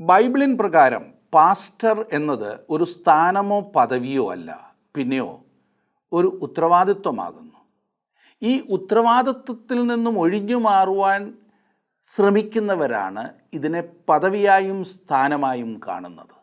ബൈബിളിൻ പ്രകാരം പാസ്റ്റർ എന്നത് ഒരു സ്ഥാനമോ പദവിയോ അല്ല, പിന്നെയോ ഒരു ഉത്തരവാദിത്വമാകുന്നു. ഈ ഉത്തരവാദിത്വത്തിൽ നിന്നും ഒഴിഞ്ഞു മാറുവാൻ ശ്രമിക്കുന്നവരാണ് ഇതിനെ പദവിയായും സ്ഥാനമായും കാണുന്നത്.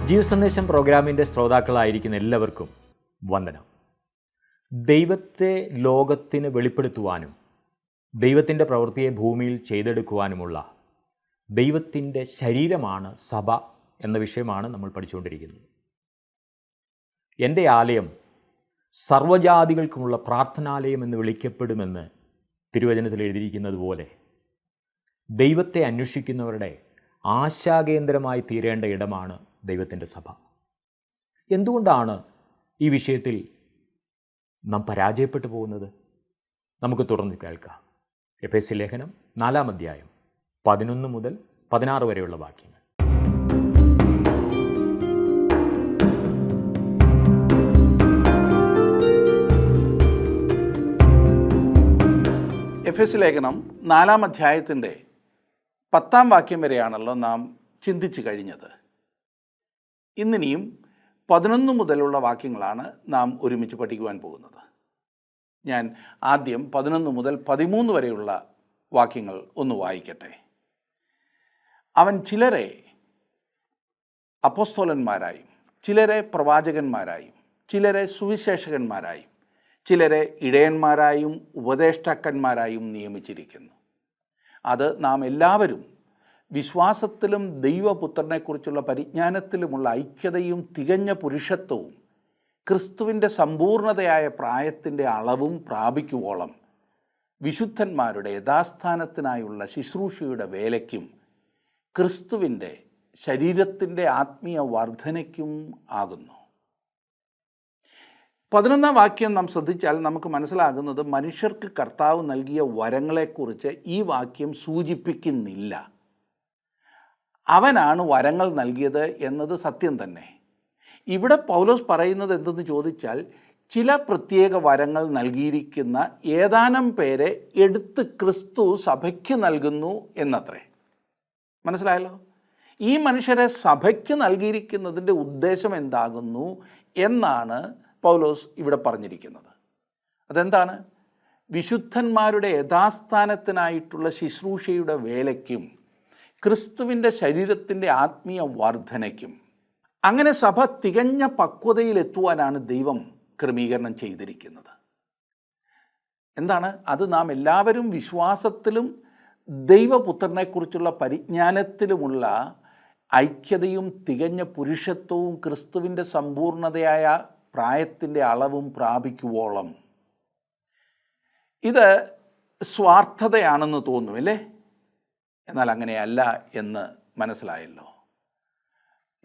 ജീവസന്ദേശം പ്രോഗ്രാമിൻ്റെ ശ്രോതാക്കളായിരിക്കുന്ന എല്ലാവർക്കും വന്ദനം. ദൈവത്തെ ലോകത്തിന് വെളിപ്പെടുത്തുവാനും ദൈവത്തിൻ്റെ പ്രവൃത്തിയെ ഭൂമിയിൽ ചെയ്തെടുക്കുവാനുമുള്ള ദൈവത്തിൻ്റെ ശരീരമാണ് സഭ എന്ന വിഷയമാണ് നമ്മൾ പഠിച്ചുകൊണ്ടിരിക്കുന്നത്. എൻ്റെ ആലയം സർവ്വജാതികൾക്കുമുള്ള പ്രാർത്ഥനാലയം എന്ന് വിളിക്കപ്പെടുമെന്ന് തിരുവചനത്തിൽ എഴുതിയിരിക്കുന്നത് പോലെ ദൈവത്തെ അന്വേഷിക്കുന്നവരുടെ ആശാകേന്ദ്രമായി തീരേണ്ട ഇടമാണ് ദൈവത്തിൻ്റെ സഭ. എന്തുകൊണ്ടാണ് ഈ വിഷയത്തിൽ നാം പരാജയപ്പെട്ടു പോകുന്നത്? നമുക്ക് തുറന്ന് കേൾക്കാം. എഫേസ്യ ലേഖനം 4-ാം അധ്യായം 11 മുതൽ 16 വരെയുള്ള വാക്യങ്ങൾ. എഫേസ്യ ലേഖനം 4-ാം അധ്യായത്തിൻ്റെ 10-ാം വാക്യം വരെയാണല്ലോ നാം ചിന്തിച്ചു കഴിഞ്ഞത്. ഇന്നിനിയും 11 മുതലുള്ള വാക്യങ്ങളാണ് നാം ഒരുമിച്ച് പഠിക്കുവാൻ പോകുന്നത്. ഞാൻ ആദ്യം 11 മുതൽ 13 വരെയുള്ള വാക്യങ്ങൾ ഒന്ന് വായിക്കട്ടെ. അവൻ ചിലരെ അപ്പോസ്തലന്മാരായും ചിലരെ പ്രവാചകന്മാരായും ചിലരെ സുവിശേഷകന്മാരായും ചിലരെ ഇടയന്മാരായും ഉപദേഷ്ടാക്കന്മാരായും നിയമിച്ചിരിക്കുന്നു. അത് നാം എല്ലാവരും വിശ്വാസത്തിലും ദൈവപുത്രനെക്കുറിച്ചുള്ള പരിജ്ഞാനത്തിലുമുള്ള ഐക്യതയും തികഞ്ഞ പുരുഷത്വവും ക്രിസ്തുവിൻ്റെ സമ്പൂർണതയായ പ്രായത്തിൻ്റെ അളവും പ്രാപിക്കുവോളം വിശുദ്ധന്മാരുടെ യഥാസ്ഥാനത്തിനായുള്ള ശുശ്രൂഷയുടെ വേലയ്ക്കും ക്രിസ്തുവിൻ്റെ ശരീരത്തിൻ്റെ ആത്മീയ വർധനയ്ക്കും ആകുന്നു. 11-ാം വാക്യം നാം ശ്രദ്ധിച്ചാൽ നമുക്ക് മനസ്സിലാകുന്നത് മനുഷ്യർക്ക് കർത്താവ് നൽകിയ വരങ്ങളെക്കുറിച്ച് ഈ വാക്യം സൂചിപ്പിക്കുന്നില്ല. അവനാണ് വരങ്ങൾ നൽകിയത് എന്നത് സത്യം തന്നെ. ഇവിടെ പൗലോസ് പറയുന്നത് എന്തെന്ന് ചോദിച്ചാൽ, ചില പ്രത്യേക വരങ്ങൾ നൽകിയിരിക്കുന്ന ഏതാനും പേരെ എടുത്ത് ക്രിസ്തു സഭയ്ക്ക് നൽകുന്നു എന്നത്രേ. മനസ്സിലായല്ലോ? ഈ മനുഷ്യരെ സഭയ്ക്ക് നൽകിയിരിക്കുന്നതിൻ്റെ ഉദ്ദേശം എന്താകുന്നു എന്നാണ് പൗലോസ് ഇവിടെ പറഞ്ഞിരിക്കുന്നത്. അതെന്താണ്? വിശുദ്ധന്മാരുടെ യഥാസ്ഥാനത്തിനായിട്ടുള്ള ശുശ്രൂഷയുടെ വേലയ്ക്കും ക്രിസ്തുവിൻ്റെ ശരീരത്തിൻ്റെ ആത്മീയ വർധനയ്ക്കും. അങ്ങനെ സഭ തികഞ്ഞ പക്വതയിലെത്തുവാനാണ് ദൈവം ക്രമീകരണം ചെയ്തിരിക്കുന്നത്. എന്താണ് അത്? നാം എല്ലാവരും വിശ്വാസത്തിലും ദൈവപുത്രനെക്കുറിച്ചുള്ള പരിജ്ഞാനത്തിലുമുള്ള ഐക്യതയും തികഞ്ഞ പുരുഷത്വവും ക്രിസ്തുവിൻ്റെ സമ്പൂർണതയായ പ്രായത്തിൻ്റെ അളവും പ്രാപിക്കുവോളം. ഇത് സ്വാർത്ഥതയാണെന്ന് തോന്നുമല്ലേ? എന്നാൽ അങ്ങനെയല്ല എന്ന് മനസ്സിലായല്ലോ.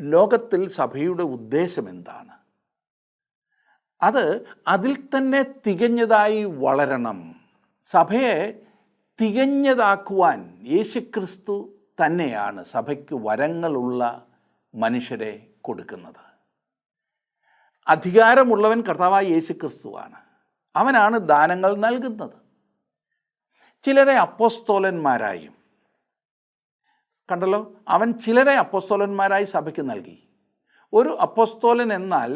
ലോകത്തിൽ സഭയുടെ ഉദ്ദേശം എന്താണ്? അത് അതിൽ തന്നെ തികഞ്ഞതായി വളരണം. സഭയെ തികഞ്ഞതാക്കുവാൻ യേശുക്രിസ്തു തന്നെയാണ് സഭയ്ക്ക് വരങ്ങളുള്ള മനുഷ്യരെ കൊടുക്കുന്നത്. അധികാരമുള്ളവൻ കർത്താവായ യേശുക്രിസ്തുവാണ്. അവനാണ് ദാനങ്ങൾ നൽകുന്നത്. ചിലരെ അപ്പോസ്തലന്മാരായും കണ്ടല്ലോ, അവൻ ചിലരെ അപ്പോസ്തലന്മാരായി സഭയ്ക്ക് നൽകി. ഒരു അപ്പോസ്തലൻ എന്നാൽ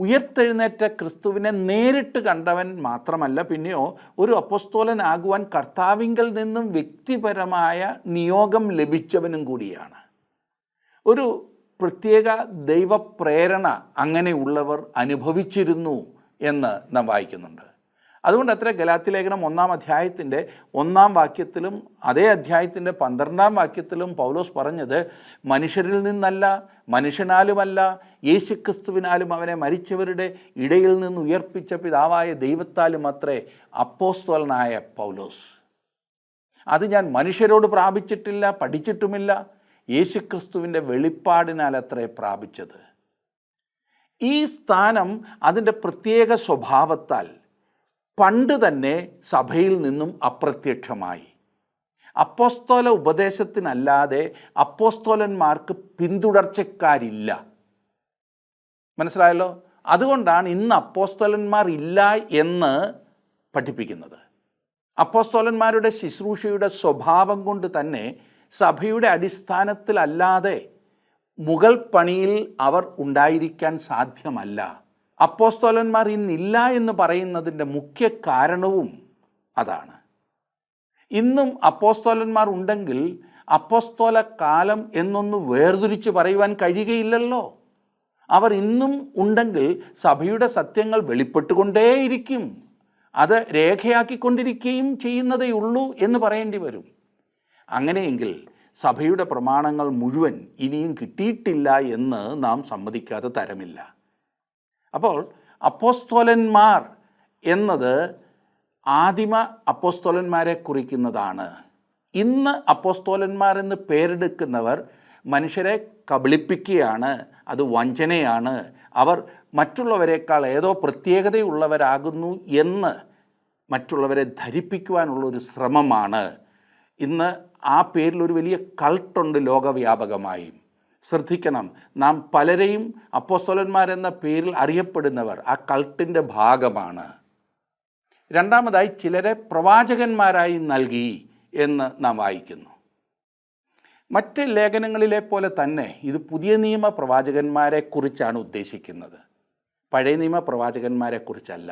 ഉയർത്തെഴുന്നേറ്റ ക്രിസ്തുവിനെ നേരിട്ട് കണ്ടവൻ മാത്രമല്ല, പിന്നെയോ ഒരു അപ്പോസ്തലനാകുവാൻ കർത്താവിങ്കൽ നിന്നും വ്യക്തിപരമായ നിയോഗം ലഭിച്ചവനും കൂടിയാണ്. ഒരു പ്രത്യേക ദൈവപ്രേരണ അങ്ങനെയുള്ളവർ അനുഭവിച്ചിരുന്നു എന്ന് നാം വായിക്കുന്നുണ്ട്. അതുകൊണ്ട് അത്ര ഗലാത്യലേഖനം 1-ാം അധ്യായത്തിൻ്റെ 1-ാം വാക്യത്തിലും അതേ അധ്യായത്തിൻ്റെ 12-ാം വാക്യത്തിലും പൗലോസ് പറഞ്ഞത്, മനുഷ്യരിൽ നിന്നല്ല, മനുഷ്യനാലുമല്ല, യേശുക്രിസ്തുവിനാലും അവനെ മരിച്ചവരുടെ ഇടയിൽ നിന്ന് ഉയർപ്പിച്ച പിതാവായ ദൈവത്താലും അത്രേ അപ്പോസ്തലനായ പൗലോസ്. അത് ഞാൻ മനുഷ്യരോട് പ്രാപിച്ചിട്ടില്ല, പഠിച്ചിട്ടുമില്ല, യേശുക്രിസ്തുവിൻ്റെ വെളിപ്പാടിനാൽ അത്രേ പ്രാപിച്ചത്. ഈ സ്ഥാനം അതിൻ്റെ പ്രത്യേക സ്വഭാവത്താൽ പണ്ട് തന്നെ സഭയിൽ നിന്നും അപ്രത്യക്ഷമായി. അപ്പോസ്തല ഉപദേശത്തിനല്ലാതെ അപ്പോസ്തലന്മാർക്ക് പിന്തുടർച്ചക്കാരില്ല. മനസ്സിലായല്ലോ? അതുകൊണ്ടാണ് ഇന്ന് അപ്പോസ്തലന്മാർ ഇല്ല എന്ന് പഠിപ്പിക്കുന്നത്. അപ്പോസ്തലന്മാരുടെ ശുശ്രൂഷയുടെ സ്വഭാവം കൊണ്ട് തന്നെ സഭയുടെ അടിസ്ഥാനത്തിലല്ലാതെ മുഗൾ പണിയിൽ അവർ ഉണ്ടായിരിക്കാൻ സാധ്യമല്ല. അപ്പോസ്തലന്മാർ ഇന്നില്ല എന്ന് പറയുന്നതിൻ്റെ മുഖ്യ കാരണവും അതാണ്. ഇന്നും അപ്പോസ്തലന്മാർ ഉണ്ടെങ്കിൽ അപ്പോസ്തല കാലം എന്നൊന്ന് വേർതിരിച്ച് പറയുവാൻ കഴിയുകയില്ലല്ലോ. അവർ ഇന്നും ഉണ്ടെങ്കിൽ സഭയുടെ സത്യങ്ങൾ വെളിപ്പെട്ടുകൊണ്ടേയിരിക്കും, അത് രേഖയാക്കിക്കൊണ്ടിരിക്കുകയും ചെയ്യുന്നതേ ഉള്ളൂ എന്ന് പറയേണ്ടി വരും. അങ്ങനെയെങ്കിൽ സഭയുടെ പ്രമാണങ്ങൾ മുഴുവൻ ഇനിയും കിട്ടിയിട്ടില്ല എന്ന് നാം സമ്മതിക്കാതെ തരമില്ല. അപ്പോൾ അപ്പോസ്തലന്മാർ എന്നത് ആദിമ അപ്പോസ്തലന്മാരെ കുറിക്കുന്നതാണ്. ഇന്ന് അപ്പോസ്തലന്മാർ എന്ന് പേരെടുക്കുന്നവർ മനുഷ്യരെ കബളിപ്പിക്കുകയാണ്, അത് വഞ്ചനയാണ്, അവർ മറ്റുള്ളവരെക്കാൾ ഏതോ പ്രത്യേകതയുള്ളവരാകുന്നു എന്ന് മറ്റുള്ളവരെ ധരിപ്പിക്കുവാനുള്ളൊരു ശ്രമമാണ്. ഇന്ന് ആ പേരിലൊരു വലിയ കൾട്ടുണ്ട് ലോകവ്യാപകമായും. ശ്രദ്ധിക്കണം, നാം പലരെയും അപ്പോസ്തലന്മാരെന്ന പേരിൽ അറിയപ്പെടുന്നവർ ആ കൾട്ടിൻ്റെ ഭാഗമാണ്. രണ്ടാമതായി ചിലരെ പ്രവാചകന്മാരായി നൽകി എന്ന് നാം വായിക്കുന്നു. മറ്റ് ലേഖനങ്ങളിലെ പോലെ തന്നെ ഇത് പുതിയ നിയമ പ്രവാചകന്മാരെ കുറിച്ചാണ് ഉദ്ദേശിക്കുന്നത്, പഴയ നിയമ പ്രവാചകന്മാരെ കുറിച്ചല്ല.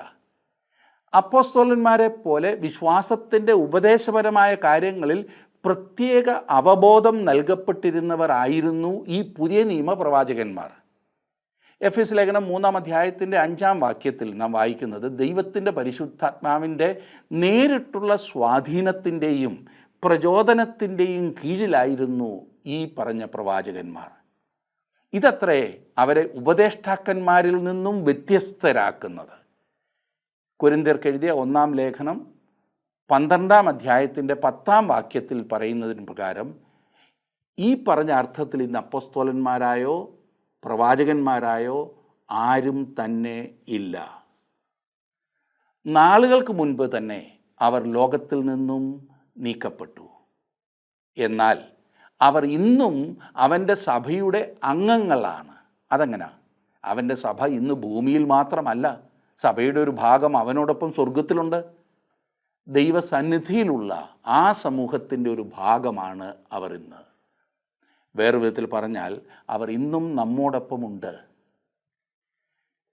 അപ്പോസ്തലന്മാരെ പോലെ വിശ്വാസത്തിൻ്റെ ഉപദേശപരമായ കാര്യങ്ങളിൽ പ്രത്യേക അവബോധം നൽകപ്പെട്ടിരുന്നവർ ആയിരുന്നു ഈ പുതിയ നിയമ പ്രവാചകന്മാർ. എഫെസ് ലേഖനം 3-ാം അധ്യായത്തിൻ്റെ 5-ാം വാക്യത്തിൽ നാം വായിക്കുന്നത്, ദൈവത്തിൻ്റെ പരിശുദ്ധാത്മാവിൻ്റെ നേരിട്ടുള്ള സ്വാധീനത്തിൻ്റെയും പ്രചോദനത്തിൻ്റെയും കീഴിലായിരുന്നു ഈ പറഞ്ഞ പ്രവാചകന്മാർ. ഇതത്രേ അവരെ ഉപദേഷ്ടാക്കന്മാരിൽ നിന്നും വ്യത്യസ്തരാക്കുന്നത്. കൊരിന്ത്യർക്ക് എഴുതിയ 1-ാം ലേഖനം 12-ാം അധ്യായത്തിൻ്റെ 10-ാം വാക്യത്തിൽ പറയുന്നതിന് പ്രകാരം ഈ പറഞ്ഞ അർത്ഥത്തിൽ ഇന്ന് അപ്പോസ്തലന്മാരായോ പ്രവാചകന്മാരായോ ആരും തന്നെ ഇല്ല. നാളുകൾക്ക് മുൻപ് തന്നെ അവർ ലോകത്തിൽ നിന്നും നീക്കപ്പെട്ടു. എന്നാൽ അവർ ഇന്നും അവൻ്റെ സഭയുടെ അംഗങ്ങളാണ്. അതെങ്ങനാ? അവൻ്റെ സഭ ഇന്ന് ഭൂമിയിൽ മാത്രമല്ല, സഭയുടെ ഒരു ഭാഗം അവനോടൊപ്പം സ്വർഗത്തിലുണ്ട്. ദൈവസന്നിധിയിലുള്ള ആ സമൂഹത്തിൻ്റെ ഒരു ഭാഗമാണ് അവർ ഇന്ന്. വേറെ വിധത്തിൽ പറഞ്ഞാൽ അവർ ഇന്നും നമ്മോടൊപ്പമുണ്ട്.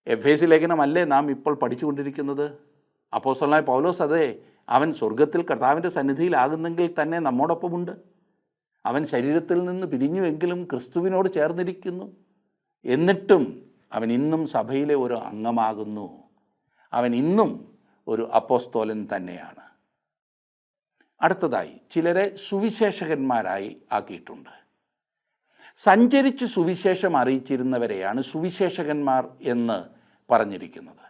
എഫേസ്യ ലേഖനമല്ലേ നാം ഇപ്പോൾ പഠിച്ചുകൊണ്ടിരിക്കുന്നത്? അപ്പോസ്തലനായ പൗലോസ് അതെ, അവൻ സ്വർഗത്തിൽ കർത്താവിൻ്റെ സന്നിധിയിലാകുന്നെങ്കിൽ തന്നെ നമ്മോടൊപ്പമുണ്ട്. അവൻ ശരീരത്തിൽ നിന്ന് പിരിഞ്ഞുവെങ്കിലും ക്രിസ്തുവിനോട് ചേർന്നിരിക്കുന്നു. എന്നിട്ടും അവൻ ഇന്നും സഭയിലെ ഒരു അംഗമാകുന്നു. അവൻ ഇന്നും ഒരു അപ്പോസ്തലൻ തന്നെയാണ്. അടുത്തതായി ചിലരെ സുവിശേഷകന്മാരായി ആക്കിയിട്ടുണ്ട്. സഞ്ചരിച്ച് സുവിശേഷം അറിയിച്ചിരുന്നവരെയാണ് സുവിശേഷകന്മാർ എന്ന് പറഞ്ഞിരിക്കുന്നത്.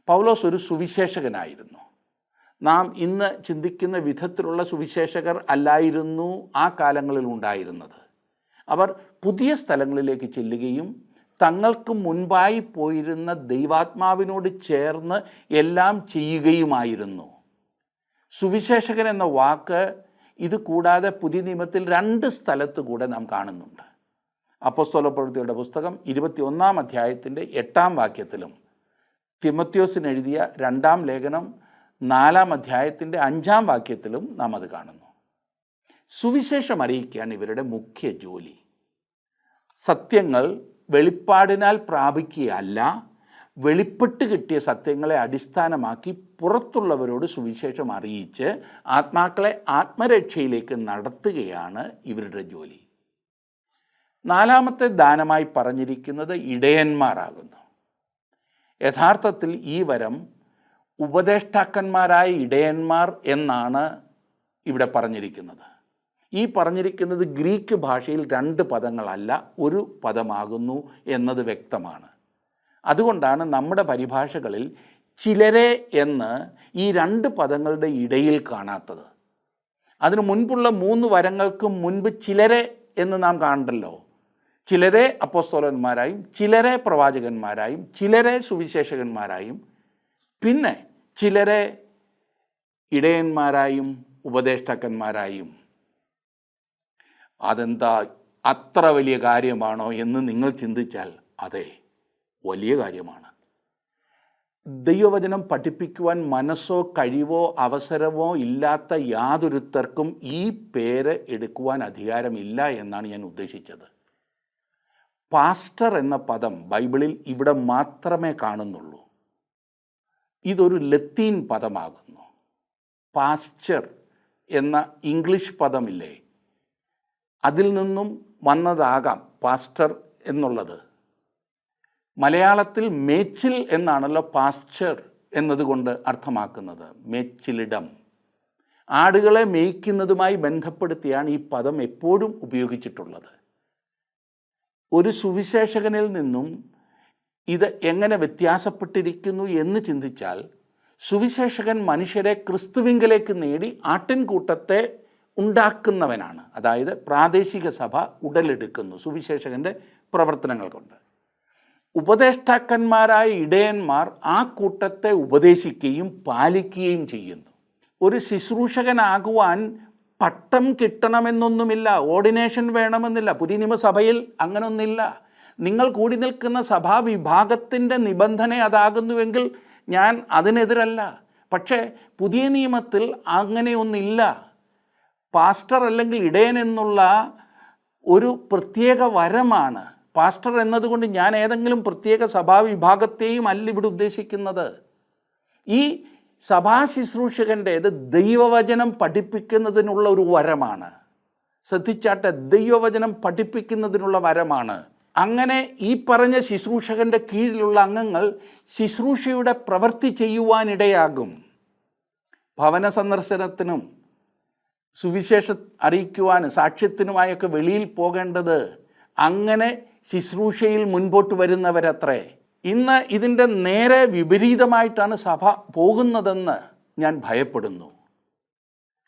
പൗലോസ് ഒരു സുവിശേഷകനായിരുന്നു. നാം ഇന്ന് ചിന്തിക്കുന്ന വിധത്തിലുള്ള സുവിശേഷകർ അല്ലായിരുന്നു ആ കാലങ്ങളിൽ ഉണ്ടായിരുന്നത്. അവർ പുതിയ സ്ഥലങ്ങളിലേക്ക് ചെല്ലുകയും തങ്ങൾക്ക് മുൻപായി പോയിരുന്ന ദൈവാത്മാവിനോട് ചേർന്ന് എല്ലാം ചെയ്യുകയുമായിരുന്നു. സുവിശേഷകൻ എന്ന വാക്ക് ഇത് കൂടാതെ പുതിയ നിയമത്തിൽ 2 സ്ഥലത്ത് കൂടെ നാം കാണുന്നുണ്ട്. അപ്പോസ്തലപ്രവൃത്തികളുടെ പുസ്തകം 21-ാം അധ്യായത്തിൻ്റെ 8-ാം വാക്യത്തിലും തിമോഥെയോസിന് എഴുതിയ 2-ാം ലേഖനം 4-ാം അധ്യായത്തിൻ്റെ 5-ാം വാക്യത്തിലും നാം അത് കാണുന്നു. സുവിശേഷം അറിയിക്കുകയാണ് ഇവരുടെ മുഖ്യ ജോലി. സത്യങ്ങൾ വെളിപ്പാടിനാൽ പ്രാപിക്കുകയല്ല, വെളിപ്പെട്ട് കിട്ടിയ സത്യങ്ങളെ അടിസ്ഥാനമാക്കി പുറത്തുള്ളവരോട് സുവിശേഷം അറിയിച്ച് ആത്മാക്കളെ ആത്മരക്ഷയിലേക്ക് നടത്തുകയാണ് ഇവരുടെ ജോലി. 4-ാമത്തെ ദാനമായി പറഞ്ഞിരിക്കുന്നത് ഇടയന്മാരാകുന്നു. യഥാർത്ഥത്തിൽ ഈ വരം ഉപദേഷ്ടാക്കന്മാരായ ഇടയന്മാർ എന്നാണ് ഇവിടെ പറഞ്ഞിരിക്കുന്നത്. ഈ പറഞ്ഞിരിക്കുന്നത് ഗ്രീക്ക് ഭാഷയിൽ 2 പദങ്ങളല്ല, ഒരു പദമാകുന്നു എന്നത് വ്യക്തമാണ്. അതുകൊണ്ടാണ് നമ്മുടെ പരിഭാഷകളിൽ ചിലരെ എന്ന് ഈ 2 പദങ്ങളുടെ ഇടയിൽ കാണാത്തത്. അതിനു മുൻപുള്ള 3 വരങ്ങൾക്കും മുൻപ് ചിലരെ എന്ന് നാം കാണണ്ടല്ലോ. ചിലരെ അപ്പോസ്തലന്മാരായും ചിലരെ പ്രവാചകന്മാരായും ചിലരെ സുവിശേഷകന്മാരായും പിന്നെ ചിലരെ ഇടയന്മാരായും ഉപദേഷ്ടാക്കന്മാരായും. അതെന്താ അത്ര വലിയ കാര്യമാണോ എന്ന് നിങ്ങൾ ചിന്തിച്ചാൽ അതെ, വലിയ കാര്യമാണ്. ദൈവവചനം പഠിപ്പിക്കുവാൻ മനസ്സോ കഴിവോ അവസരമോ ഇല്ലാത്ത യാതൊരുത്തർക്കും ഈ പേര് എടുക്കുവാൻ അധികാരമില്ല എന്നാണ് ഞാൻ ഉദ്ദേശിച്ചത്. പാസ്റ്റർ എന്ന പദം ബൈബിളിൽ ഇവിടെ മാത്രമേ കാണുന്നുള്ളൂ. ഇതൊരു ലത്തീൻ പദമാകുന്നു. പാസ്ചർ എന്ന ഇംഗ്ലീഷ് പദമില്ലേ, അതിൽ നിന്നും വന്നതാകാം പാസ്റ്റർ എന്നുള്ളത്. മലയാളത്തിൽ മേച്ചിൽ എന്നാണല്ലോ പാസ്ചർ എന്നതുകൊണ്ട് അർത്ഥമാക്കുന്നത്, മേച്ചിലിടം. ആടുകളെ മേയ്ക്കുന്നതുമായി ബന്ധപ്പെടുത്തിയാണ് ഈ പദം എപ്പോഴും ഉപയോഗിച്ചിട്ടുള്ളത്. ഒരു സുവിശേഷകനിൽ നിന്നും ഇത് എങ്ങനെ വ്യത്യാസപ്പെട്ടിരിക്കുന്നു എന്ന് ചിന്തിച്ചാൽ, സുവിശേഷകൻ മനുഷ്യരെ ക്രിസ്തുവിങ്കലേക്ക് നേടി ആട്ടിൻകൂട്ടത്തെ ഉണ്ടാക്കുന്നവനാണ്. അതായത് പ്രാദേശിക സഭ ഉടലെടുക്കുന്നു സുവിശേഷകൻ്റെ പ്രവർത്തനങ്ങൾ കൊണ്ട്. ഉപദേഷ്ടാക്കന്മാരായ ഇടയന്മാർ ആ കൂട്ടത്തെ ഉപദേശിക്കുകയും പാലിക്കുകയും ചെയ്യുന്നു. ഒരു ശുശ്രൂഷകനാകുവാൻ പട്ടം കിട്ടണമെന്നൊന്നുമില്ല, ഓർഡിനേഷൻ വേണമെന്നില്ല. പുതിയ നിയമസഭയിൽ അങ്ങനൊന്നില്ല. നിങ്ങൾ കൂടി നിൽക്കുന്ന സഭാവിഭാഗത്തിൻ്റെ നിബന്ധന അതാകുന്നുവെങ്കിൽ ഞാൻ അതിനെതിരല്ല. പക്ഷേ പുതിയ നിയമത്തിൽ അങ്ങനെയൊന്നില്ല. പാസ്റ്റർ അല്ലെങ്കിൽ ഇടയൻ എന്നുള്ള ഒരു പ്രത്യേക വരമാണ്. പാസ്റ്റർ എന്നതുകൊണ്ട് ഞാൻ ഏതെങ്കിലും പ്രത്യേക സഭാവിഭാഗത്തെയും അല്ല ഇവിടെ ഉദ്ദേശിക്കുന്നത്. ഈ സഭാ ശുശ്രൂഷകൻ്റേത് ദൈവവചനം പഠിപ്പിക്കുന്നതിനുള്ള ഒരു വരമാണ്. ശ്രദ്ധിച്ചാട്ടെ, ദൈവവചനം പഠിപ്പിക്കുന്നതിനുള്ള വരമാണ്. അങ്ങനെ ഈ പറഞ്ഞ ശുശ്രൂഷകൻ്റെ കീഴിലുള്ള അംഗങ്ങൾ ശുശ്രൂഷയുടെ പ്രവൃത്തി ചെയ്യുവാനിടയാകും. ഭവന സന്ദർശനത്തിനും സുവിശേഷം അറിയിക്കുവാനും സാക്ഷ്യത്തിനുമായൊക്കെ വെളിയിൽ പോകേണ്ടത് അങ്ങനെ ശുശ്രൂഷയിൽ മുൻപോട്ട് വരുന്നവരത്രേ. ഇന്ന് ഇതിൻ്റെ നേരെ വിപരീതമായിട്ടാണ് സഭ പോകുന്നതെന്ന് ഞാൻ ഭയപ്പെടുന്നു.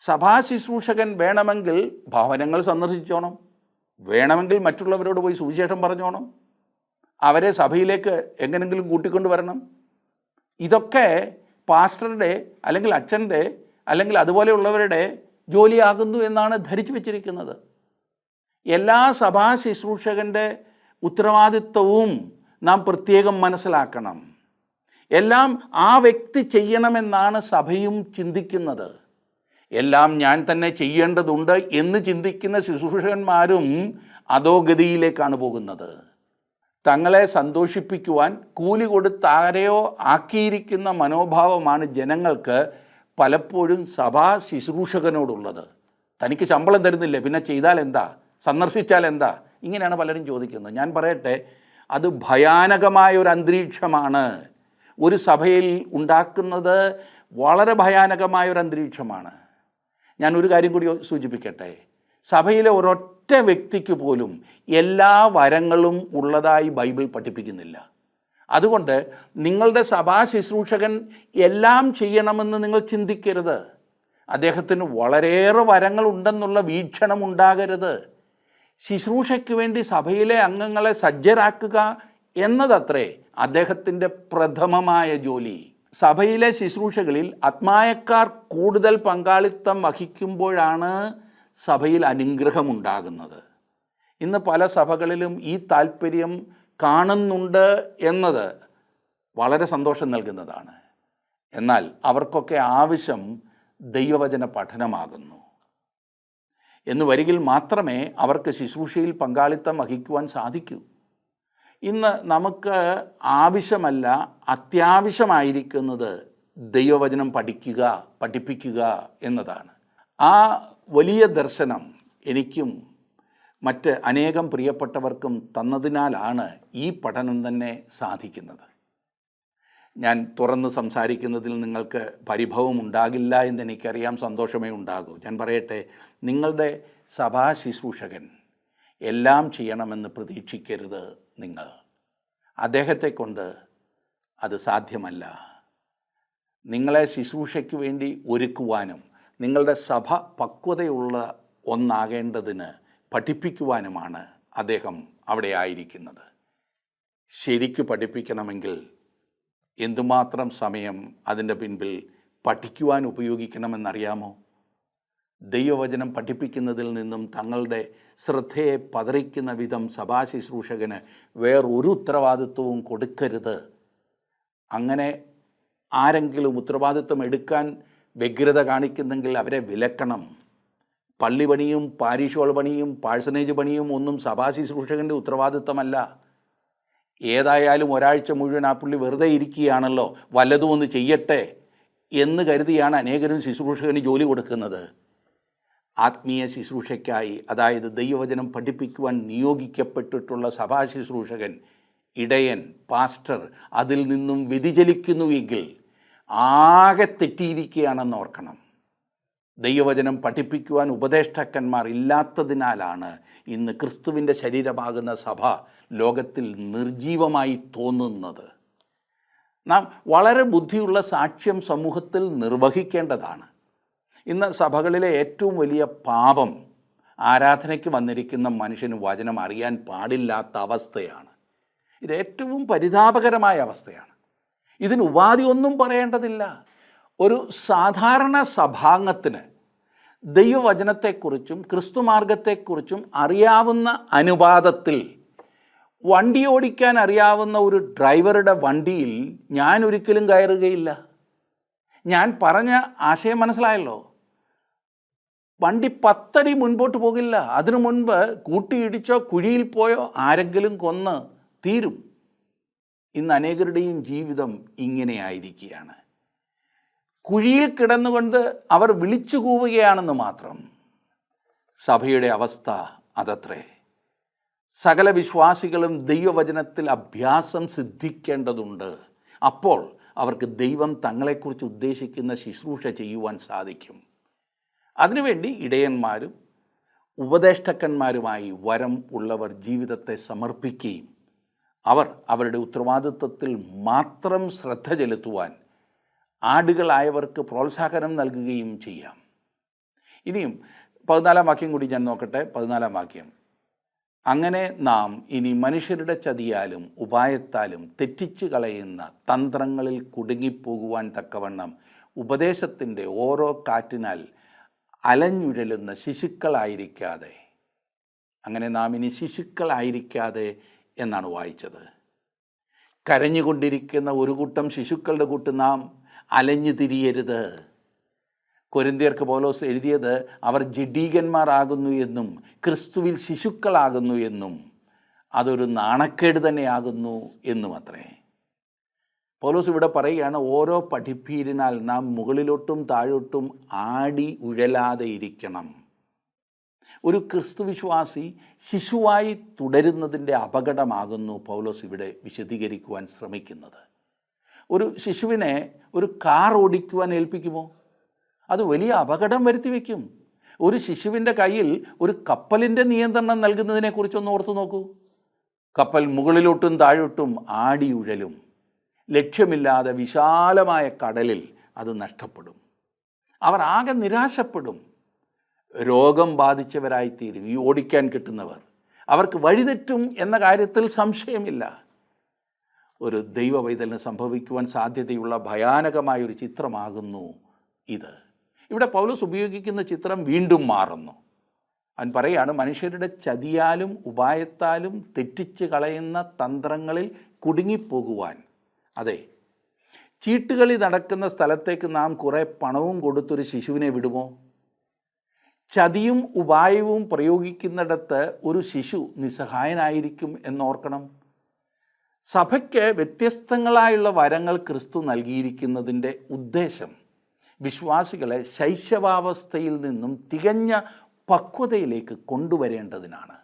സഭാ ശുശ്രൂഷകൻ വേണമെങ്കിൽ ഭവനങ്ങൾ സന്ദർശിച്ചോണം, വേണമെങ്കിൽ മറ്റുള്ളവരോട് പോയി സുവിശേഷം പറഞ്ഞോണം, അവരെ സഭയിലേക്ക് എങ്ങനെങ്കിലും കൂട്ടിക്കൊണ്ടു വരണം. ഇതൊക്കെ പാസ്റ്ററുടെ അല്ലെങ്കിൽ അച്ഛൻ്റെ അല്ലെങ്കിൽ അതുപോലെയുള്ളവരുടെ ജോലിയാകുന്നു എന്നാണ് ധരിച്ചു വച്ചിരിക്കുന്നത്. എല്ലാ സഭാ ശുശ്രൂഷകൻ്റെ ഉത്തരവാദിത്വവും നാം പ്രത്യേകം മനസ്സിലാക്കണം. എല്ലാം ആ വ്യക്തി ചെയ്യണമെന്നാണ് സഭയും ചിന്തിക്കുന്നത്. എല്ലാം ഞാൻ തന്നെ ചെയ്യേണ്ടതുണ്ട് എന്ന് ചിന്തിക്കുന്ന ശുശ്രൂഷകന്മാരും അധോഗതിയിലേക്കാണ് പോകുന്നത്. തങ്ങളെ സന്തോഷിപ്പിക്കുവാൻ കൂലി കൊടുത്ത് ആരെയോ ആക്കിയിരിക്കുന്ന മനോഭാവമാണ് ജനങ്ങൾക്ക് പലപ്പോഴും സഭാ ശുശ്രൂഷകനോടുള്ളത്. തനിക്ക് ശമ്പളം തരുന്നില്ലേ, പിന്നെ ചെയ്താൽ എന്താ, സന്ദർശിച്ചാൽ എന്താ, ഇങ്ങനെയാണ് പലരും ചോദിക്കുന്നത്. ഞാൻ പറയട്ടെ, അത് ഭയാനകമായ ഒരു അന്തരീക്ഷമാണ്. ഒരു സഭയിൽ ഉണ്ടാക്കുന്നത് വളരെ ഭയാനകമായ ഒരു അന്തരീക്ഷമാണ്. ഞാൻ ഒരു കാര്യം കൂടി സൂചിപ്പിക്കട്ടെ. സഭയിലെ ഒരൊറ്റ വ്യക്തിക്ക് പോലും എല്ലാ വരങ്ങളും ഉള്ളതായി ബൈബിൾ പഠിപ്പിക്കുന്നില്ല. അതുകൊണ്ട് നിങ്ങളുടെ സഭാ ശുശ്രൂഷകൻ എല്ലാം ചെയ്യണമെന്ന് നിങ്ങൾ ചിന്തിക്കരുത്. അദ്ദേഹത്തിന് വളരെയേറെ വരങ്ങളുണ്ടെന്നുള്ള വീക്ഷണം ഉണ്ടാകരുത്. ശുശ്രൂഷയ്ക്ക് വേണ്ടി സഭയിലെ അംഗങ്ങളെ സജ്ജരാക്കുക എന്നതത്രേ അദ്ദേഹത്തിൻ്റെ പ്രഥമമായ ജോലി. സഭയിലെ ശുശ്രൂഷകളിൽ ആത്മായക്കാർ കൂടുതൽ പങ്കാളിത്തം വഹിക്കുമ്പോഴാണ് സഭയിൽ അനുഗ്രഹമുണ്ടാകുന്നത്. ഇന്ന് പല സഭകളിലും ഈ താല്പര്യം കാണുന്നുണ്ട് എന്നത് വളരെ സന്തോഷം നൽകുന്നതാണ്. എന്നാൽ അവർക്കൊക്കെ ആവശ്യം ദൈവവചന പഠനമാകുന്നു എന്ന് വരികിൽ മാത്രമേ അവർക്ക് ശുശ്രൂഷയിൽ പങ്കാളിത്തം വഹിക്കുവാൻ സാധിക്കൂ. ഇന്ന് നമുക്ക് ആവശ്യമല്ല, അത്യാവശ്യമായിരിക്കുന്നത് ദൈവവചനം പഠിപ്പിക്കുക എന്നതാണ്. ആ വലിയ ദർശനം എനിക്കും മറ്റ് അനേകം പ്രിയപ്പെട്ടവർക്കും തന്നതിനാലാണ് ഈ പഠനം തന്നെ സാധിക്കുന്നത്. ഞാൻ തുറന്ന് സംസാരിക്കുന്നതിൽ നിങ്ങൾക്ക് പരിഭവം ഉണ്ടാകില്ല എന്നെനിക്കറിയാം, സന്തോഷമേ ഉണ്ടാകൂ. ഞാൻ പറയട്ടെ, നിങ്ങളുടെ സഭാ ശുശ്രൂഷകൻ എല്ലാം ചെയ്യണമെന്ന് പ്രതീക്ഷിക്കരുത്. നിങ്ങൾ അദ്ദേഹത്തെ കൊണ്ട് അത് സാധ്യമല്ല. നിങ്ങളെ ശുശ്രൂഷയ്ക്ക് വേണ്ടി ഒരുക്കുവാനും നിങ്ങളുടെ സഭ പക്വതയുള്ള ഒന്നാകേണ്ടതിന് പഠിപ്പിക്കുവാനുമാണ് അദ്ദേഹം അവിടെ ആയിരിക്കുന്നത്. ശരിക്കു പഠിപ്പിക്കണമെങ്കിൽ എന്തുമാത്രം സമയം അതിൻ്റെ പിൻപിൽ പഠിക്കുവാൻ ഉപയോഗിക്കണമെന്നറിയാമോ? ദൈവവചനം പഠിപ്പിക്കുന്നതിൽ നിന്നും തങ്ങളുടെ ശ്രദ്ധയെ പതറിക്കുന്ന വിധം സഭാശുശ്രൂഷകന് വേറൊരു ഉത്തരവാദിത്വവും കൊടുക്കരുത്. അങ്ങനെ ആരെങ്കിലും ഉത്തരവാദിത്വം എടുക്കാൻ വ്യഗ്രത കാണിക്കുന്നെങ്കിൽ അവരെ വിലക്കണം. പള്ളി പണിയും പാരിഷ് ഹാൾ പണിയും പാഴ്സനേജ് പണിയും ഒന്നും സഭാശുശ്രൂഷകൻ്റെ ഉത്തരവാദിത്വമല്ല. ഏതായാലും ഒരാഴ്ച മുഴുവൻ ആ പുള്ളി വെറുതെ ഇരിക്കുകയാണല്ലോ, വല്ലതും ഒന്ന് ചെയ്യട്ടെ എന്ന് കരുതിയാണ് അനേകരും ശുശ്രൂഷകന് ജോലി കൊടുക്കുന്നത്. ആത്മീയ ശുശ്രൂഷയ്ക്കായി, അതായത് ദൈവവചനം പഠിപ്പിക്കുവാൻ നിയോഗിക്കപ്പെട്ടിട്ടുള്ള സഭാശുശ്രൂഷകൻ, ഇടയൻ, പാസ്റ്റർ അതിൽ നിന്നും വ്യതിചലിക്കുന്നുവെങ്കിൽ ആകെ തെറ്റിയിരിക്കുകയാണെന്ന് ഓർക്കണം. ദൈവവചനം പഠിപ്പിക്കുവാൻ ഉപദേഷ്ടാക്കന്മാർ ഇല്ലാത്തതിനാലാണ് ഇന്ന് ക്രിസ്തുവിൻ്റെ ശരീരമാകുന്ന സഭ ലോകത്തിൽ നിർജീവമായി തോന്നുന്നത്. നാം വളരെ ബുദ്ധിയുള്ള സാക്ഷ്യം സമൂഹത്തിൽ നിർവഹിക്കേണ്ടതാണ്. ഇന്ന് സഭകളിലെ ഏറ്റവും വലിയ പാപം ആരാധനയ്ക്ക് വന്നിരിക്കുന്ന മനുഷ്യന് വചനം അറിയാൻ പാടില്ലാത്ത അവസ്ഥയാണ്. ഇത് ഏറ്റവും പരിതാപകരമായ അവസ്ഥയാണ്. ഇതിന് ഉപാധിയൊന്നും പറയേണ്ടതില്ല. ഒരു സാധാരണ സഭാംഗത്തിന് ദൈവവചനത്തെക്കുറിച്ചും ക്രിസ്തുമാർഗത്തെക്കുറിച്ചും അറിയാവുന്ന അനുപാതത്തിൽ വണ്ടി ഓടിക്കാൻ അറിയാവുന്ന ഒരു ഡ്രൈവറുടെ വണ്ടിയിൽ ഞാൻ ഒരിക്കലും കയറുകയില്ല. ഞാൻ പറഞ്ഞ ആശയം മനസ്സിലായല്ലോ. വണ്ടി 10 അടി മുൻപോട്ട് പോകില്ല. അതിനു മുൻപ് കൂട്ടിയിടിച്ചോ കുഴിയിൽ പോയോ ആരെങ്കിലും കൊന്ന് തീരും. ഇന്ന് അനേകരുടെയും ജീവിതം ഇങ്ങനെയായിരിക്കുകയാണ്. കുഴിയിൽ കിടന്നുകൊണ്ട് അവർ വിളിച്ചു കൂവുകയാണെന്ന് മാത്രം. സഭയുടെ അവസ്ഥ അതത്രേ. സകല വിശ്വാസികളും ദൈവവചനത്തിൽ അഭ്യാസം സിദ്ധിക്കേണ്ടതുണ്ട്. അപ്പോൾ അവർക്ക് ദൈവം തങ്ങളെക്കുറിച്ച് ഉദ്ദേശിക്കുന്ന ശുശ്രൂഷ ചെയ്യുവാൻ സാധിക്കും. അതിനുവേണ്ടി ഇടയന്മാരും ഉപദേഷ്ടാക്കന്മാരുമായി വരം ഉള്ളവർ ജീവിതത്തെ സമർപ്പിക്കുകയും അവർ അവരുടെ ഉത്തരവാദിത്വത്തിൽ മാത്രം ശ്രദ്ധ ചെലുത്തുവാൻ ആടുകളായവർക്ക് പ്രോത്സാഹനം നൽകുകയും ചെയ്യാം. ഇനിയും 14-ാം വാക്യം കൂടി ഞാൻ നോക്കട്ടെ. 14-ാം വാക്യം: അങ്ങനെ നാം ഇനി മനുഷ്യരുടെ ചതിയാലും ഉപായത്താലും തെറ്റിച്ചു കളയുന്ന തന്ത്രങ്ങളിൽ കുടുങ്ങിപ്പോകുവാൻ തക്കവണ്ണം ഉപദേശത്തിൻ്റെ ഓരോ കാറ്റിനാൽ അലഞ്ഞുഴലുന്ന ശിശുക്കളായിരിക്കാതെ. അങ്ങനെ നാം ഇനി ശിശുക്കളായിരിക്കാതെ എന്നാണ് വായിച്ചത്. കരഞ്ഞുകൊണ്ടിരിക്കുന്ന ഒരു കൂട്ടം ശിശുക്കളുടെ കൂട്ട് നാം അലഞ്ഞു തിരിയരുത്. കൊരിന്ത്യർക്ക് പൗലോസ് എഴുതിയത് അവർ ജഡീകന്മാരാകുന്നു എന്നും ക്രിസ്തുവിൽ ശിശുക്കളാകുന്നു എന്നും അതൊരു നാണക്കേട് തന്നെയാകുന്നു എന്നും അത്രേ. പൗലോസ് ഇവിടെ പറയുകയാണ്, ഓരോ പഠിപ്പീരിനാൽ നാം മുകളിലോട്ടും താഴോട്ടും ആടി ഉഴലാതെ ഇരിക്കണം. ഒരു ക്രിസ്തുവിശ്വാസി ശിശുവായി തുടരുന്നതിൻ്റെ അപകടമാകുന്നു പൗലോസ് ഇവിടെ വിശദീകരിക്കുവാൻ ശ്രമിക്കുന്നത്. ഒരു ശിശുവിനെ ഒരു കാർ ഓടിക്കുവാൻ ഏൽപ്പിക്കുമോ? അത് വലിയ അപകടം വരുത്തി വയ്ക്കും. ഒരു ശിശുവിൻ്റെ കയ്യിൽ ഒരു കപ്പലിൻ്റെ നിയന്ത്രണം നൽകുന്നതിനെക്കുറിച്ചൊന്ന് ഓർത്തു നോക്കൂ. കപ്പൽ മുകളിലോട്ടും താഴോട്ടും ആടി ഉഴലും. ലക്ഷ്യമില്ലാതെ വിശാലമായ കടലിൽ അത് നഷ്ടപ്പെടും. അവർ ആകെ നിരാശപ്പെടും. രോഗം ബാധിച്ചവരായിത്തീരും ഈ ഓടിക്കാൻ കിട്ടുന്നവർ. അവർക്ക് വഴിതെറ്റും എന്ന കാര്യത്തിൽ സംശയമില്ല. ഒരു ദൈവവൈതലിന് സംഭവിക്കുവാൻ സാധ്യതയുള്ള ഭയാനകമായൊരു ചിത്രമാകുന്നു ഇത്. ഇവിടെ പൗലോസ് ഉപയോഗിക്കുന്ന ചിത്രം വീണ്ടും മാറുന്നു. അവൻ പറയാണ്, മനുഷ്യരുടെ ചതിയാലും ഉപായത്താലും തെറ്റിച്ച് കളയുന്ന തന്ത്രങ്ങളിൽ കുടുങ്ങിപ്പോകുവാൻ. അതെ, ചീട്ടുകളി നടക്കുന്ന സ്ഥലത്തേക്ക് നാം കുറേ പണവും കൊടുത്തൊരു ശിശുവിനെ വിടുമോ? ചതിയും ഉപായവും പ്രയോഗിക്കുന്നിടത്ത് ഒരു ശിശു നിസ്സഹായനായിരിക്കും എന്നോർക്കണം. സഭയ്ക്ക് വ്യത്യസ്തങ്ങളായുള്ള വരങ്ങൾ ക്രിസ്തു നൽകിയിരിക്കുന്നതിൻ്റെ ഉദ്ദേശം വിശ്വാസികളെ ശൈശവാവസ്ഥയിൽ നിന്നും തികഞ്ഞ പക്വതയിലേക്ക് കൊണ്ടുവരേണ്ടതിനാണ്.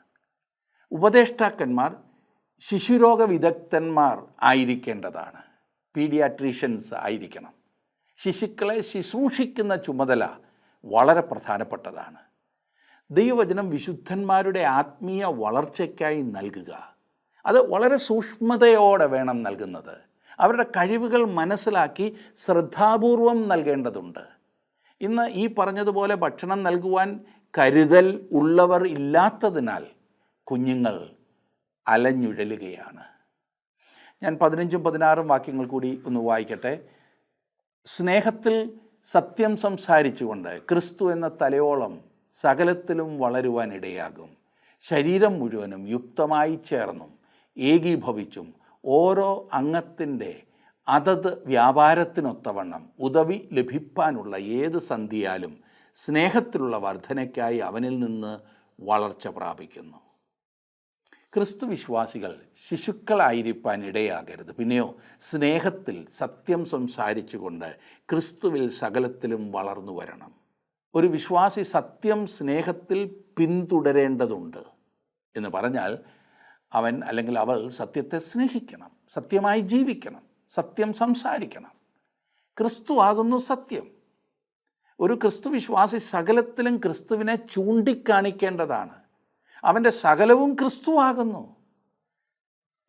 ഉപദേഷ്ടാക്കന്മാർ ശിശുരോഗ വിദഗ്ധന്മാർ ആയിരിക്കേണ്ടതാണ്. പീഡിയാട്രീഷ്യൻസ് ആയിരിക്കണം. ശിശുക്കളെ ശുശ്രൂഷിക്കുന്ന ചുമതല വളരെ പ്രധാനപ്പെട്ടതാണ്. ദൈവവചനം വിശുദ്ധന്മാരുടെ ആത്മീയ വളർച്ചയ്ക്കായി നൽകുക. അത് വളരെ സൂക്ഷ്മതയോടെ വേണം നൽകുന്നത്. അവരുടെ കഴിവുകൾ മനസ്സിലാക്കി ശ്രദ്ധാപൂർവം നൽകേണ്ടതുണ്ട്. ഇന്ന് ഈ പറഞ്ഞതുപോലെ ഭക്ഷണം നൽകുവാൻ കരുതൽ ഉള്ളവർ ഇല്ലാത്തതിനാൽ കുഞ്ഞുങ്ങൾ അലഞ്ഞുഴലുകയാണ്. ഞാൻ 15ഉം 16ഉം വാക്യങ്ങൾ കൂടി ഒന്ന് വായിക്കട്ടെ. സ്നേഹത്തിൽ സത്യം സംസാരിച്ചുകൊണ്ട് ക്രിസ്തു എന്ന തലയോളം സകലത്തിലും വളരുവാൻ ഇടയാകും. ശരീരം മുഴുവനും യുക്തമായി ചേർന്നും ഏകീഭവിച്ചും ഓരോ അംഗത്തിൻ്റെ അതത് വ്യാപാരത്തിനൊത്തവണ്ണം ഉദവി ലഭിപ്പാനുള്ള ഏത് സന്ധിയാലും സ്നേഹത്തിലുള്ള വർധനയ്ക്കായി അവനിൽ നിന്ന് വളർച്ച പ്രാപിക്കുന്നു. ക്രിസ്തു വിശ്വാസികൾ ശിശുക്കളായിരിക്കാൻ ഇടയാകരുത്. പിന്നെയോ സ്നേഹത്തിൽ സത്യം സംസാരിച്ചുകൊണ്ട് ക്രിസ്തുവിൽ സകലത്തിലും വളർന്നു വരണം. ഒരു വിശ്വാസി സത്യം സ്നേഹത്തിൽ പിന്തുടരേണ്ടതുണ്ട് എന്ന് പറഞ്ഞാൽ അവൻ അല്ലെങ്കിൽ അവൾ സത്യത്തെ സ്നേഹിക്കണം, സത്യമായി ജീവിക്കണം, സത്യം സംസാരിക്കണം. ക്രിസ്തു ആകുന്നു സത്യം. ഒരു ക്രിസ്തു വിശ്വാസി സകലത്തിലും ക്രിസ്തുവിനെ ചൂണ്ടിക്കാണിക്കേണ്ടതാണ്. അവൻ്റെ സകലവും ക്രിസ്തു ആകുന്നു.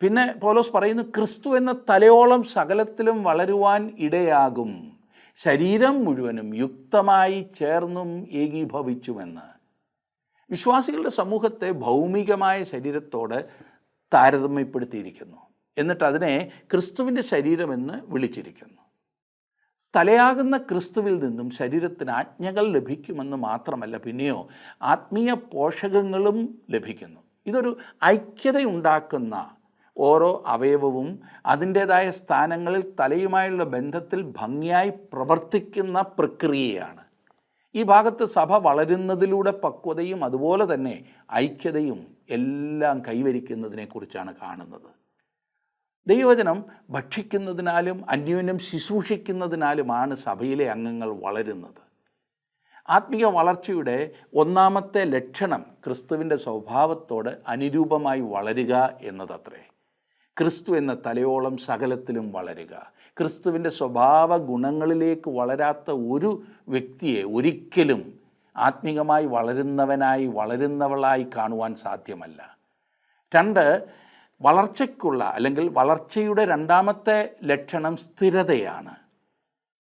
പിന്നെ പൗലോസ് പറയുന്നു, ക്രിസ്തു എന്ന തലയോളം സകലത്തിലും വളരുവാൻ ഇടയാകും, ശരീരം മുഴുവനും യുക്തമായി ചേർന്നും ഏകീഭവിച്ചുമെന്ന്. വിശ്വാസികളുടെ സമൂഹത്തെ ഭൗമികമായ ശരീരത്തോട് താരതമ്യപ്പെടുത്തിയിരിക്കുന്നു. എന്നിട്ട് അതിനെ ക്രിസ്തുവിൻ്റെ ശരീരമെന്ന് വിളിച്ചിരിക്കുന്നു. തലയാകുന്ന ക്രിസ്തുവിൽ നിന്നും ശരീരത്തിന് ആജ്ഞകൾ ലഭിക്കുമെന്ന് മാത്രമല്ല, പിന്നെയോ ആത്മീയ പോഷകങ്ങളും ലഭിക്കുന്നു. ഇതൊരു ഐക്യതയുണ്ടാക്കുന്ന ഓരോ അവയവവും അതിൻ്റേതായ സ്ഥാനങ്ങളിൽ തലയുമായുള്ള ബന്ധത്തിൽ ഭംഗിയായി പ്രവർത്തിക്കുന്ന പ്രക്രിയയാണ്. ഈ ഭാഗത്ത് സഭ വളരുന്നതിലൂടെ പക്വതയും അതുപോലെ തന്നെ ഐക്യതയും എല്ലാം കൈവരിക്കുന്നതിനെക്കുറിച്ചാണ് കാണുന്നത്. ദൈവവചനം ഭക്ഷിക്കുന്നതിനാലും അന്യോന്യം ശുശ്രൂഷിക്കുന്നതിനാലുമാണ് സഭയിലെ അംഗങ്ങൾ വളരുന്നത്. ആത്മീയ വളർച്ചയുടെ ഒന്നാമത്തെ ലക്ഷണം ക്രിസ്തുവിൻ്റെ സ്വഭാവത്തോട് അനുരൂപമായി വളരുക എന്നതത്രേ. ക്രിസ്തു എന്ന തലയോളം സകലത്തിലും വളരുക. ക്രിസ്തുവിൻ്റെ സ്വഭാവ ഗുണങ്ങളിലേക്ക് വളരാത്ത ഒരു വ്യക്തിയെ ഒരിക്കലും ആത്മീകമായി വളരുന്നവളായി കാണുവാൻ സാധ്യമല്ല. 2, വളർച്ചയ്ക്കുള്ള അല്ലെങ്കിൽ വളർച്ചയുടെ രണ്ടാമത്തെ ലക്ഷണം സ്ഥിരതയാണ്.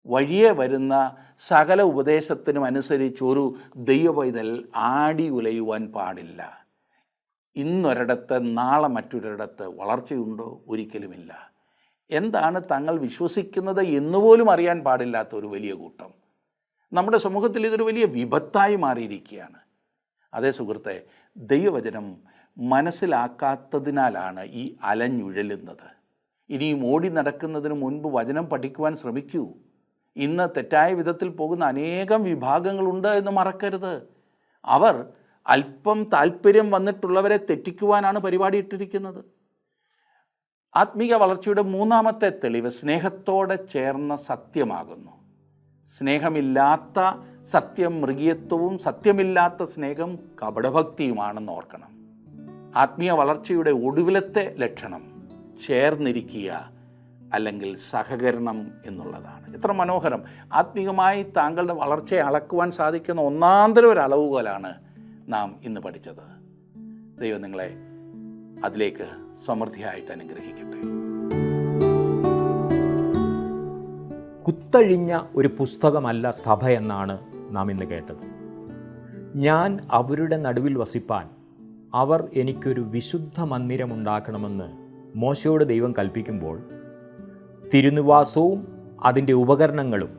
വഴിയെ വരുന്ന സകല ഉപദേശത്തിനും അനുസരിച്ച് ഒരു ദൈവപൈതൽ ആടി ഉലയുവാൻ പാടില്ല. ഇന്നൊരിടത്ത് നാളെ മറ്റൊരിടത്ത് വളർച്ചയുണ്ടോ? ഒരിക്കലുമില്ല. എന്താണ് തങ്ങൾ വിശ്വസിക്കുന്നത് എന്നുപോലും അറിയാൻ പാടില്ലാത്ത ഒരു വലിയ കൂട്ടം നമ്മുടെ സമൂഹത്തിൽ ഇതൊരു വലിയ വിപത്തായി മാറിയിരിക്കുകയാണ്. അതേ സുഹൃത്തെ, ദൈവവചനം മനസ്സിലാക്കാത്തതിനാലാണ് ഈ അലഞ്ഞുഴലുന്നത്. ഇനിയും ഓടി നടക്കുന്നതിന് മുൻപ് വചനം പഠിക്കുവാൻ ശ്രമിക്കൂ. ഇന്ന് തെറ്റായ വിധത്തിൽ പോകുന്ന അനേകം വിഭാഗങ്ങളുണ്ട് എന്ന് മറക്കരുത്. അവർ അല്പം താല്പര്യം വന്നിട്ടുള്ളവരെ തെറ്റിക്കുവാനാണ് പരിപാടി ഇട്ടിരിക്കുന്നത്. ആത്മീയ വളർച്ചയുടെ മൂന്നാമത്തെ തെളിവ് സ്നേഹത്തോടെ ചേർന്ന സത്യമാകുന്നു. സ്നേഹമില്ലാത്ത സത്യം മൃഗീയത്വവും സത്യമില്ലാത്ത സ്നേഹം കപടഭക്തിയുമാണെന്ന് ഓർക്കണം. ആത്മീയ വളർച്ചയുടെ ഒടുവിലത്തെ ലക്ഷണം ചേർന്നിരിക്കുക അല്ലെങ്കിൽ സഹകരണം എന്നുള്ളതാണ്. എത്ര മനോഹരം! ആത്മീയമായി താങ്കളുടെ വളർച്ചയെ അളക്കുവാൻ സാധിക്കുന്ന ഒന്നാന്തരം ഒരു അളവുകോലാണ് നാം ഇന്ന് പഠിച്ചത്. ദൈവം നിങ്ങളെ അതിലേക്ക് സമൃദ്ധിയായിട്ട് അനുഗ്രഹിക്കട്ടെ. കുത്തഴിഞ്ഞ ഒരു പുസ്തകമല്ല സഭ എന്നാണ് നാം ഇന്ന് കേട്ടത്. ഞാൻ അവരുടെ നടുവിൽ വസിപ്പാൻ അവർ എനിക്കൊരു വിശുദ്ധ മന്ദിരമുണ്ടാക്കണമെന്ന് മോശയോട് ദൈവം കൽപ്പിക്കുമ്പോൾ തിരുനിവാസവും അതിൻ്റെ ഉപകരണങ്ങളും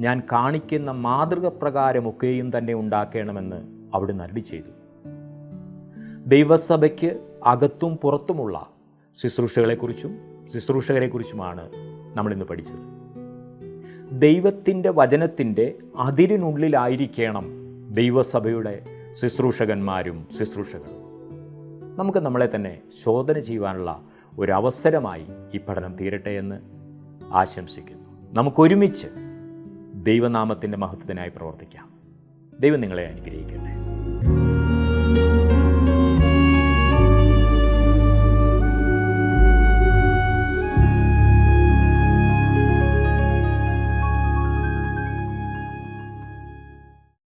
ഞാൻ കാണിക്കുന്ന മാതൃക പ്രകാരമൊക്കെയും തന്നെ ഉണ്ടാക്കണമെന്ന് അവിടുന്ന് അരുളി ചെയ്തു. ദൈവസഭയ്ക്ക് അകത്തും പുറത്തുമുള്ള ശുശ്രൂഷകളെക്കുറിച്ചും ശുശ്രൂഷകരെക്കുറിച്ചുമാണ് നമ്മളിന്ന് പഠിച്ചത്. ദൈവത്തിൻ്റെ വചനത്തിൻ്റെ അതിരിനുള്ളിലായിരിക്കണം ദൈവസഭയുടെ ശുശ്രൂഷകന്മാരും ശുശ്രൂഷകളും. നമുക്ക് നമ്മളെ തന്നെ ശോധന ചെയ്യുവാനുള്ള ഒരവസരമായി ഈ പഠനം തീരട്ടെ എന്ന് ആശംസിക്കുന്നു. നമുക്കൊരുമിച്ച് ദൈവനാമത്തിൻ്റെ മഹത്വത്തിനായി പ്രവർത്തിക്കാം. ദൈവം നിങ്ങളെ അനുഗ്രഹിക്കട്ടെ.